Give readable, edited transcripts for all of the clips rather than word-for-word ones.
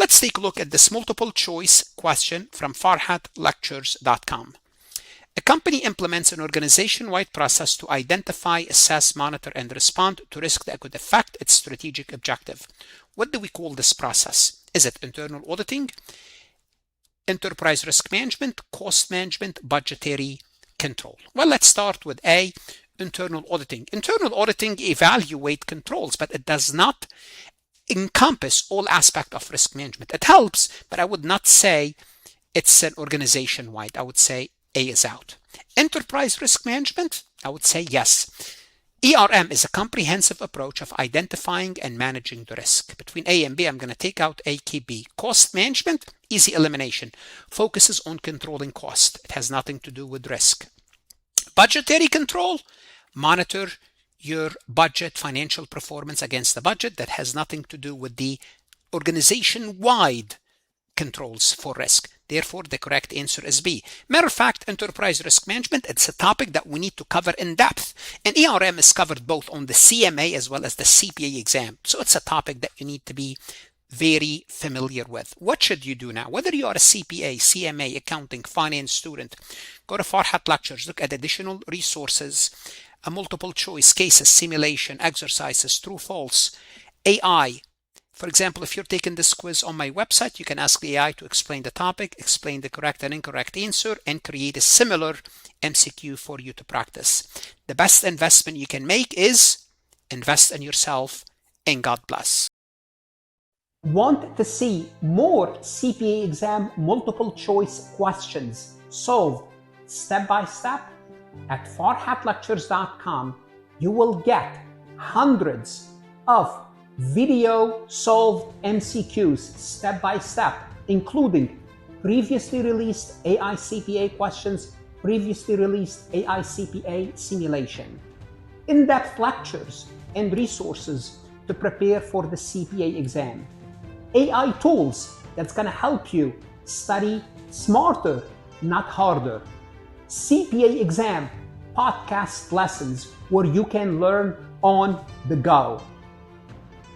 let's take a look at this multiple choice question from farhatlectures.com. A company implements an organization-wide process to identify, assess, monitor, and respond to risk that could affect its strategic objective. What do we call this process? Is it internal auditing, enterprise risk management, cost management, budgetary control? Well, let's start with A, internal auditing. Internal auditing evaluates controls, but it does not encompass all aspects of risk management. It helps, but I would not say it's an organization-wide. I would say A is out. Enterprise risk management, I would say yes. ERM is a comprehensive approach of identifying and managing the risk. Between A and B, I'm going to take out A, keep B. Cost management, easy elimination, focuses on controlling cost. It has nothing to do with risk. Budgetary control, monitor your budget, financial performance against the budget. That has nothing to do with the organization-wide controls for risk. Therefore, the correct answer is B. Matter of fact, enterprise risk management, it's a topic that we need to cover in depth. And ERM is covered both on the CMA as well as the CPA exam. So it's a topic that you need to be very familiar with. What should you do now? Whether you are a CPA, CMA, accounting, finance student, go to Farhat Lectures, look at additional resources, a multiple choice, cases, simulation, exercises, true, false, AI. For example, if you're taking this quiz on my website, you can ask the AI to explain the topic, explain the correct and incorrect answer, and create a similar MCQ for you to practice. The best investment you can make is invest in yourself, and God bless. Want to see more CPA exam multiple choice questions solved step by step? At farhatlectures.com, you will get hundreds of video solved MCQs step by step, including previously released AI CPA questions, previously released AI CPA simulation, in-depth lectures and resources to prepare for the CPA exam, AI tools that's going to help you study smarter, not harder, CPA exam podcast lessons where you can learn on the go.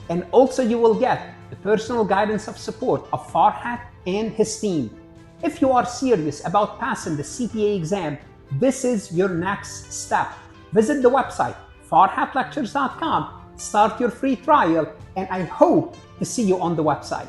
And also you will get the personal guidance of support of Farhat and his team. If you are serious about passing the CPA exam, this is your next step. Visit the website farhatlectures.com, start your free trial, and I hope to see you on the website.